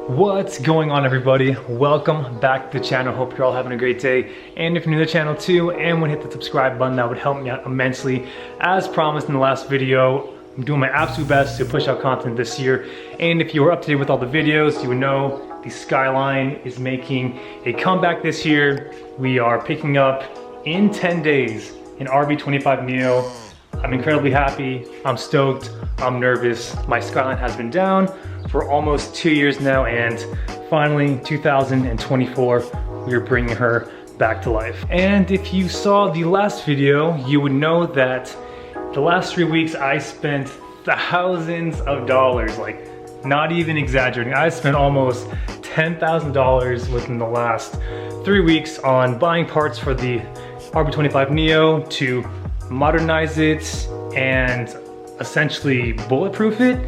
What's going on, everybody? Welcome back to the channel. Hope you're all having a great day. And if you're new to the channel too and want to hit the subscribe button, that would help me out immensely. As promised in the last video, I'm doing my absolute best to push out content this year. And if you were up to date with all the videos, you would know the Skyline is making a comeback this year. We are picking up in 10 days an RB25 Neo. I'm incredibly happy. I'm stoked. I'm nervous. My Skyline has been down for almost 2 years now, and finally 2024 we are bringing her back to life. And if you saw the last video, you would know that the last 3 weeks I spent thousands of dollars, like not even exaggerating. I spent almost $10,000 within the last 3 weeks on buying parts for the RB25 Neo to modernize it and essentially bulletproof it.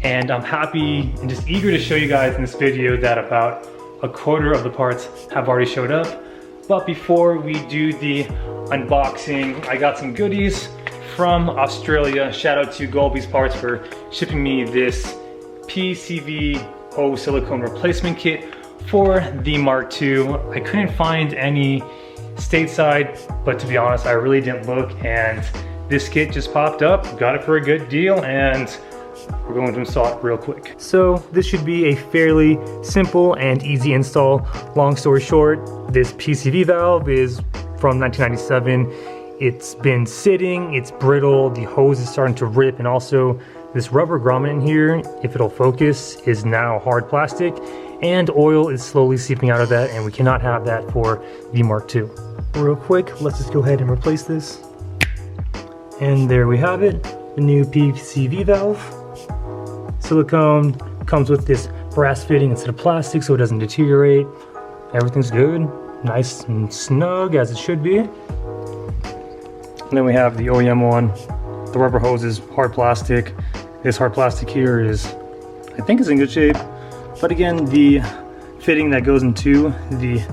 And I'm happy and just eager to show you guys in this video that about a quarter of the parts have already showed up. But before we do the unboxing, I got some goodies from Australia. Shout out to Golby's Parts for shipping me this PCV silicone replacement kit for the Mark II. I couldn't find any stateside, but to be honest, I really didn't look, and this kit just popped up. Got it for a good deal, and we're going to install it real quick. So this should be a fairly simple and easy install. Long story short, this PCV valve is from 1997. It's been sitting, it's brittle, the hose is starting to rip, and also this rubber grommet in here, if it'll focus, is now hard plastic, and oil is slowly seeping out of that, and we cannot have that for the Mark II. Real quick, let's just go ahead and replace this. And there we have it, the new PCV valve. Silicone, comes with this brass fitting instead of plastic so it doesn't deteriorate. Everything's good, nice and snug as it should be. And then we have the OEM one. The rubber hose is hard plastic. This hard plastic here is, I think, is in good shape. But again, the fitting that goes into the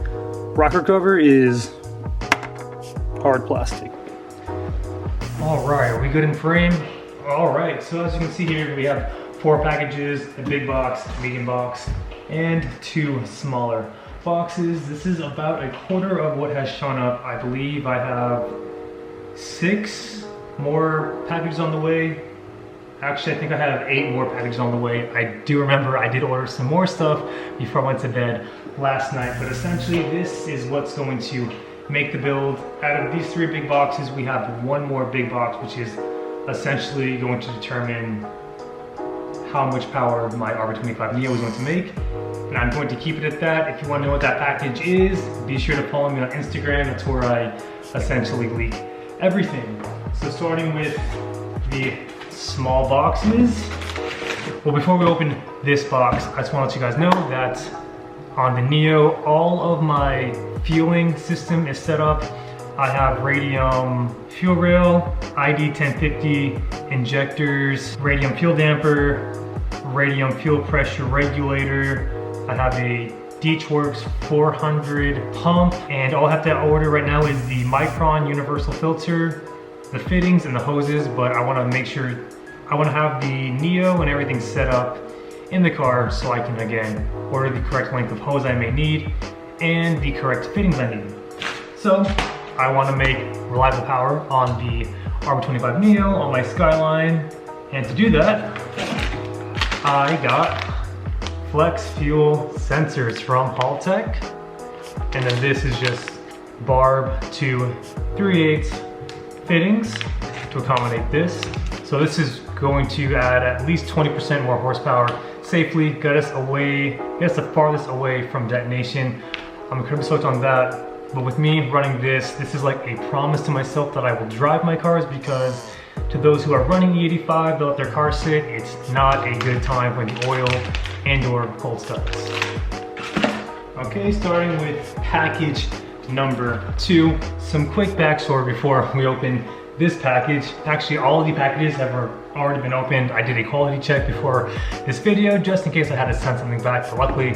rocker cover is hard plastic. All right, are we good in frame? All right, so as you can see here, we have 4 packages, a big box, medium box, and 2 smaller boxes. This is about a quarter of what has shown up. I believe I have 6 more packages on the way. Actually, I think I have 8 more packages on the way. I do remember I did order some more stuff before I went to bed last night, but essentially this is what's going to make the build. Out of these 3 big boxes, we have 1 more big box, which is essentially going to determine how much power my RB25 Neo is going to make. And I'm going to keep it at that. If you want to know what that package is, be sure to follow me on Instagram. That's where I essentially leak everything. So starting with the small boxes. Well, before we open this box, I just want to let you guys know that on the Neo, all of my fueling system is set up. I have radium fuel rail, ID 1050 injectors, radium fuel damper, radium fuel pressure regulator. I have a Deechworks 400 pump, and all I have to order right now is the Micron universal filter, the fittings and the hoses, but I want to make sure, I want to have the Neo and everything set up in the car so I can again order the correct length of hose I may need and the correct fittings I need. So I want to make reliable power on the RB25 Neo on my Skyline, and to do that I got flex fuel sensors from Haltech, and then this is just barb to 3/8 fittings to accommodate this. So this is going to add at least 20% more horsepower safely, get us the farthest away from detonation. I'm incredibly stoked on that. But with me running this is like a promise to myself that I will drive my cars, because to those who are running E85, they'll let their car sit. It's not a good time when the oil and or cold starts. Okay, starting with package number 2. Some quick backstory before we open this package. Actually, all of the packages have already been opened. I did a quality check before this video just in case I had to send something back, but luckily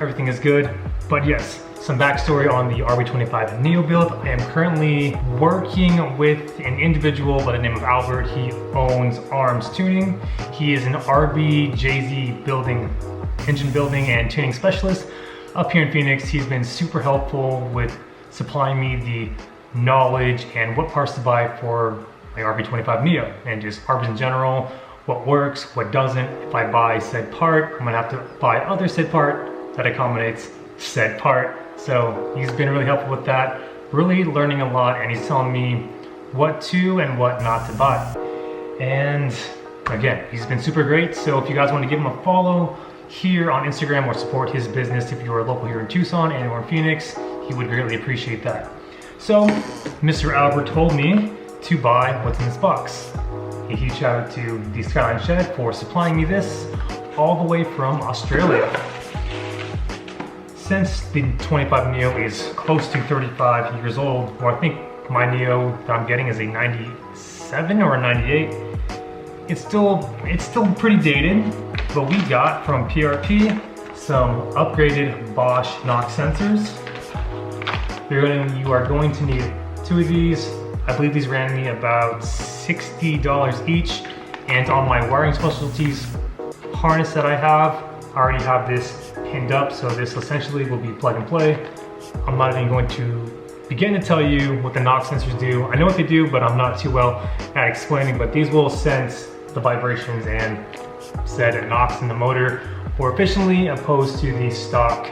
everything is good. But yes, some backstory on the RB25 Neo build. I am currently working with an individual by the name of Albert. He owns Arms Tuning. He is an RB JZ building engine building and tuning specialist up here in Phoenix. He's been super helpful with supplying me the knowledge and what parts to buy for my RB25 Neo and just RBs in general, what works, what doesn't. If I buy said part, I'm gonna have to buy other said part that accommodates said part. So he's been really helpful with that, really learning a lot, and he's telling me what to and what not to buy. And again, he's been super great. So if you guys want to give him a follow here on Instagram or support his business, if you are local here in Tucson and or in Phoenix, he would greatly appreciate that. So Mr. Albert told me to buy what's in this box. A huge shout out to the Skyline Shed for supplying me this all the way from Australia. Since the 25 Neo is close to 35 years old, or I think my Neo that I'm getting is a 97 or a 98, it's still pretty dated, but we got from PRP some upgraded Bosch NOx sensors. You are going to need 2 of these. I believe these ran me about $60 each, and on my wiring specialties harness that I already have this pinned up, so this essentially will be plug and play. I'm not even going to begin to tell you what the NOx sensors do. I know what they do, but I'm not too well at explaining, but these will sense the vibrations and set NOx in the motor more efficiently opposed to the stock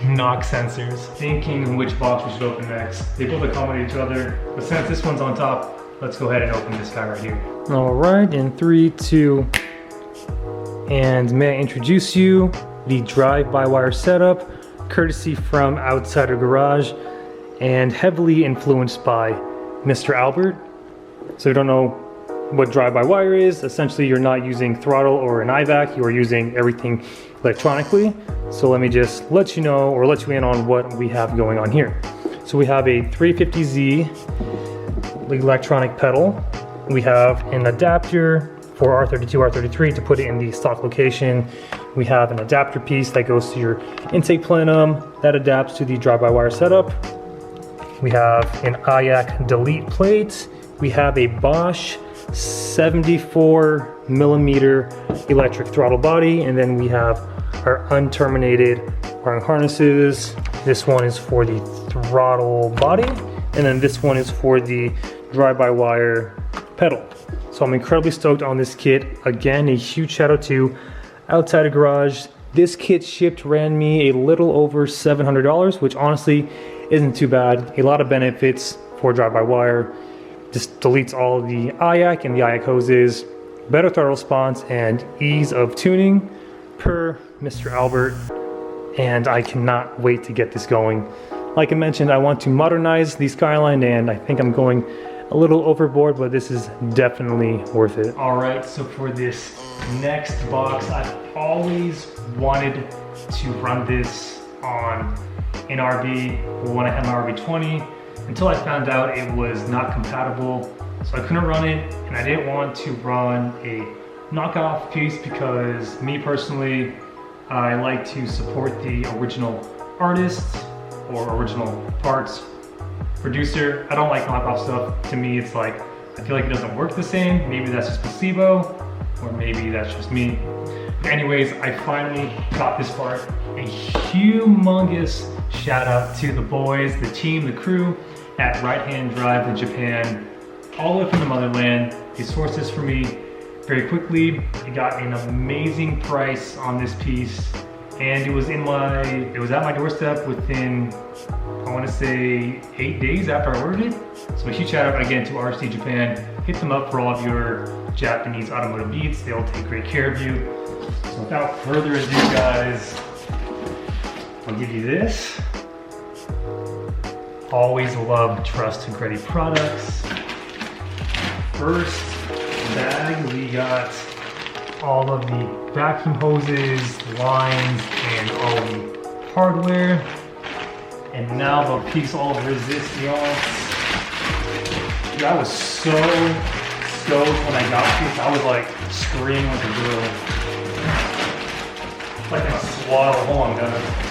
NOx sensors. Thinking which box we should open next. They both accommodate each other, but since this one's on top, let's go ahead and open this guy right here. All right, in 3, 2, and may I introduce you the drive-by-wire setup, courtesy from Outsider Garage, and heavily influenced by Mr. Albert. So if you don't know what drive-by-wire is, essentially you're not using throttle or an IVAC, you are using everything electronically. So let me just let you know, or let you in on what we have going on here. So we have a 350Z electronic pedal. We have an adapter for R32, R33 to put it in the stock location. We have an adapter piece that goes to your intake plenum that adapts to the drive-by-wire setup. We have an IAC delete plate. We have a Bosch 74 millimeter electric throttle body, and then we have our unterminated wiring harnesses. This one is for the throttle body, and then this one is for the drive-by-wire pedal. So I'm incredibly stoked on this kit. Again, a huge shout out to Outsider Garage. This kit shipped ran me a little over $700, which honestly isn't too bad. A lot of benefits for drive-by-wire. Just deletes all of the IAC and the IAC hoses, better throttle response, and ease of tuning per Mr. Albert. And I cannot wait to get this going. Like I mentioned, I want to modernize the Skyline, and I think I'm going a little overboard, but this is definitely worth it. All right, so for this next box, I've always wanted to run this on an RB when I had my RB20, until I found out it was not compatible. So I couldn't run it, and I didn't want to run a knockoff piece because me personally, I like to support the original artist or original parts producer. I don't like knockoff stuff. To me, it's like, I feel like it doesn't work the same. Maybe that's just placebo, or maybe that's just me. But anyways, I finally got this part. A humongous shout out to the boys, the team, the crew at Right Hand Drive in Japan, all the way from the motherland. They sourced this for me very quickly. I got an amazing price on this piece, and it was at my doorstep within, I want to say 8 days after I ordered it. So a huge shout out again to RC Japan. Hit them up for all of your Japanese automotive needs. They'll take great care of you. So without further ado, guys, I'll give you this. Always love, trust, and credit products. First bag, we got all of the vacuum hoses, lines, and all the hardware. And now the piece all resist, y'all. I was so stoked when I got this. I was like screaming like a girl. Like in a swaddle. Hold on, guys.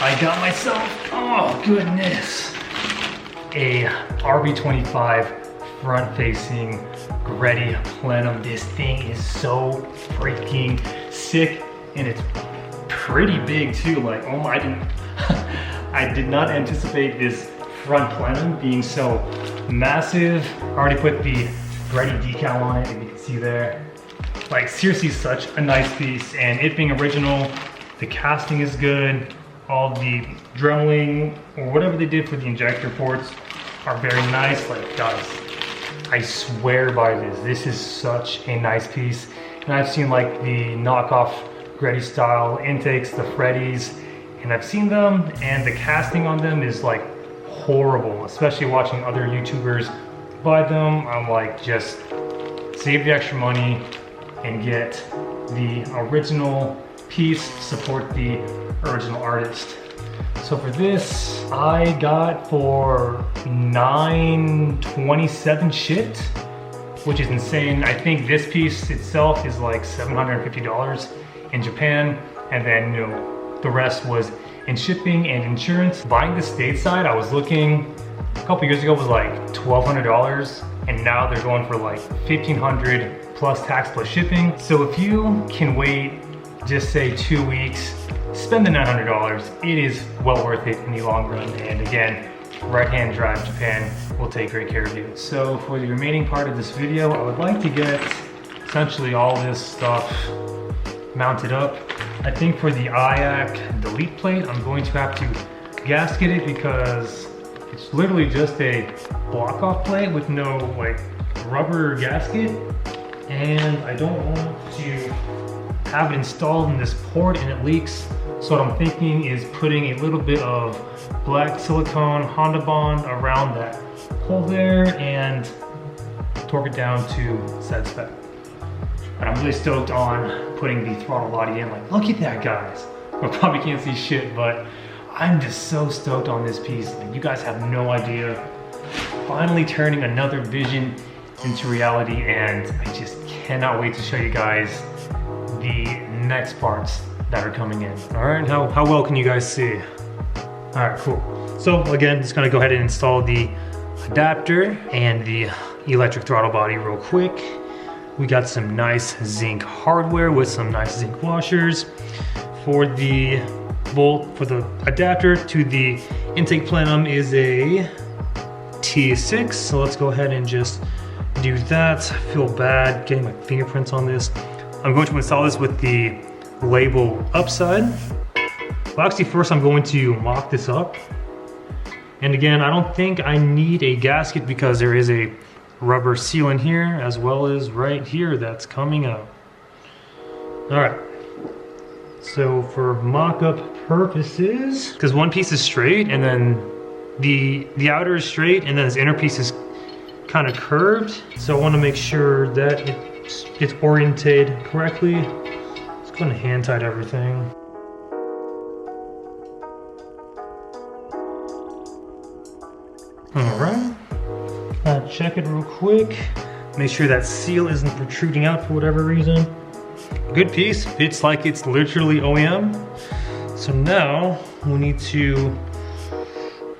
I got myself, oh goodness, a RB25 front-facing Ready plenum. This thing is so freaking sick, and it's pretty big too. Like, oh my, I did not anticipate this front plenum being so massive. I already put the Ready decal on it, if you can see there. Like, seriously, such a nice piece, and it being original, the casting is good. All the dremeling or whatever they did for the injector ports are very nice. Like, guys, I swear by this. This is such a nice piece. And I've seen like the knockoff Ready style intakes, the Freddies, and I've seen them, and the casting on them is like horrible, especially watching other YouTubers buy them. I'm like, just save the extra money and get the original piece, support the original artist. So for this, I got for $927 shipped, which is insane. I think this piece itself is like $750 in Japan, and then, you know, the rest was in shipping and insurance. Buying the stateside, I was looking a couple years ago, was like $1,200, and now they're going for like $1,500 plus tax plus shipping. So if you can wait, just say 2 weeks, spend the $900. It is well worth it in the long run. And again, right-hand drive Japan will take great care of you. So for the remaining part of this video, I would like to get essentially all this stuff mounted up. I think for the IAC delete plate, I'm going to have to gasket it because it's literally just a block off plate with no like rubber gasket. And I don't want to have it installed in this port and it leaks. So what I'm thinking is putting a little bit of black silicone Honda Bond around that hole there and torque it down to said spec. But I'm really stoked on putting the throttle body in. Like, look at that, guys. I probably can't see shit, but I'm just so stoked on this piece. Like, you guys have no idea. Finally turning another vision into reality, and I just cannot wait to show you guys the next parts that are coming in. All right, how well can you guys see? All right, cool. So again, just gonna go ahead and install the adapter and the electric throttle body real quick. We got some nice zinc hardware with some nice zinc washers. For the bolt, for the adapter to the intake plenum is a T6. So let's go ahead and just do that. I feel bad getting my fingerprints on this. I'm going to install this with the label upside. Well, actually first I'm going to mock this up. And again, I don't think I need a gasket because there is a rubber seal in here as well as right here that's coming out. All right, so for mock-up purposes, because one piece is straight and then the outer is straight and then this inner piece is kind of curved. So I want to make sure that it's oriented correctly. Let's go ahead and hand tight everything. All right. Check it real quick. Make sure that seal isn't protruding out for whatever reason. Good piece, fits like it's literally OEM. So now we need to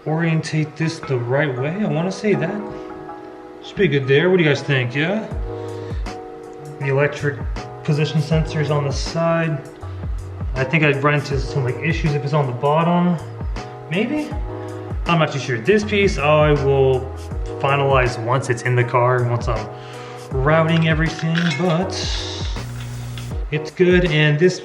orientate this the right way. I want to say that should be good there. What do you guys think? Yeah? The electric position sensors on the side. I think I'd run into some like issues if it's on the bottom. Maybe? I'm not too sure. This piece I will finalize once it's in the car, once I'm routing everything, but it's good. And these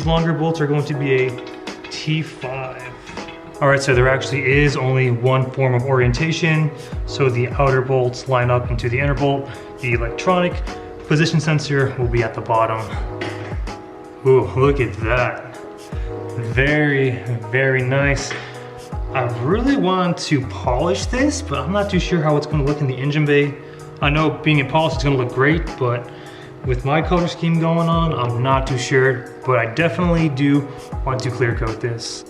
longer bolts are going to be a T5. All right, so there actually is only one form of orientation. So the outer bolts line up into the inner bolt. The electronic position sensor will be at the bottom. Ooh, look at that. Very, very nice. I really want to polish this, but I'm not too sure how it's gonna look in the engine bay. I know being in polish it's gonna look great, but with my color scheme going on, I'm not too sure, but I definitely do want to clear coat this.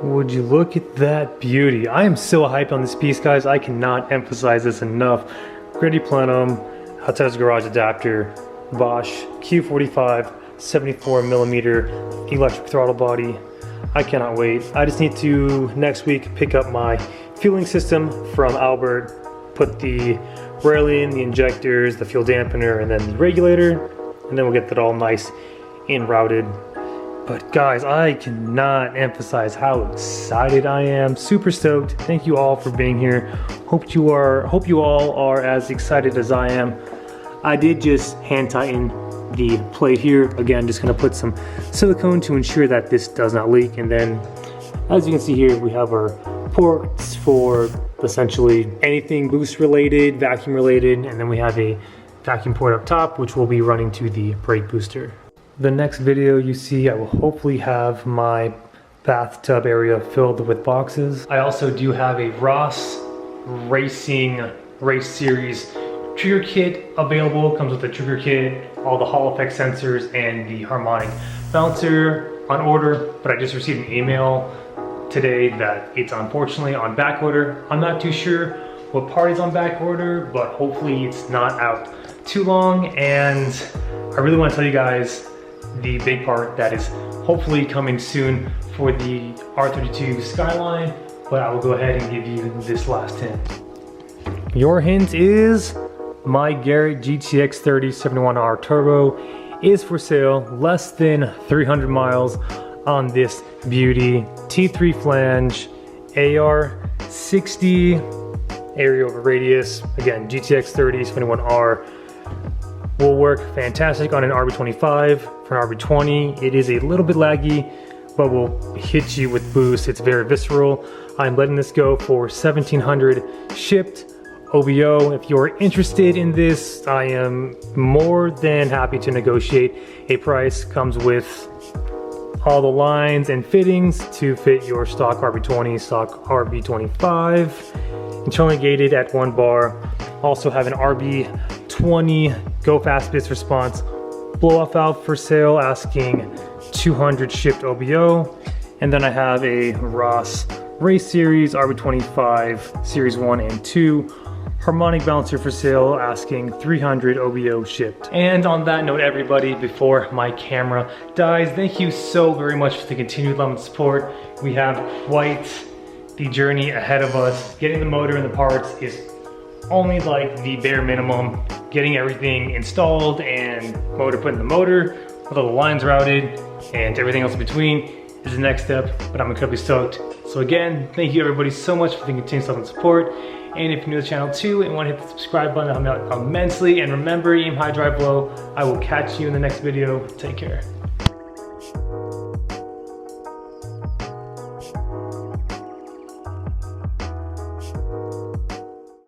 Would you look at that beauty? I am so hyped on this piece, guys. I cannot emphasize this enough. Gritty plenum, outside garage adapter, Bosch Q45 74mm electric throttle body. I cannot wait. I just need to next week pick up my fueling system from Albert, put the railing, the injectors, the fuel dampener, and then the regulator, and then we'll get that all nice and routed. But guys, I cannot emphasize how excited I am. Super stoked. Thank you all for being here. Hope you all are as excited as I am. I did just hand tighten the plate here. Again, just gonna put some silicone to ensure that this does not leak. And then, as you can see here, we have our ports for essentially anything boost related, vacuum related, and then we have a vacuum port up top, which will be running to the brake booster. The next video you see, I will hopefully have my bathtub area filled with boxes. I also do have a Ross Racing Race Series trigger kit available. Comes with the trigger kit, all the Hall effect sensors, and the harmonic bouncer on order, but I just received an email today that it's unfortunately on back order. I'm not too sure what part is on back order, but hopefully it's not out too long. And I really want to tell you guys the big part that is hopefully coming soon for the R32 Skyline, but I will go ahead and give you this last hint. Your hint is my Garrett GTX 3071R Turbo is for sale, less than 300 miles on this beauty. T3 flange, AR60, area over radius. Again, GTX 3071R will work fantastic on an RB25. For an RB20, it is a little bit laggy, but will hit you with boost. It's very visceral. I'm letting this go for $1,700 shipped. OBO, if you're interested in this, I am more than happy to negotiate a price. Comes with all the lines and fittings to fit your stock RB20, stock RB25. Internally gated at 1 bar. Also have an RB20 Go Fast Bits Response blow-off valve for sale, asking $200 shipped OBO. And then I have a Ross Race Series RB25 Series 1 and 2 harmonic balancer for sale, asking $300 OBO shipped. And on that note, everybody, before my camera dies, thank you so very much for the continued love and support. We have quite the journey ahead of us. Getting the motor and the parts is only like the bare minimum. Getting everything installed and motor put in the motor, with all the lines routed and everything else in between is the next step, but I'm incredibly stoked. So again, thank you everybody so much for the continued love and support. And if you're new to the channel too and want to hit the subscribe button, that'll help me out immensely. And remember, aim high, drive low. I will catch you in the next video. Take care.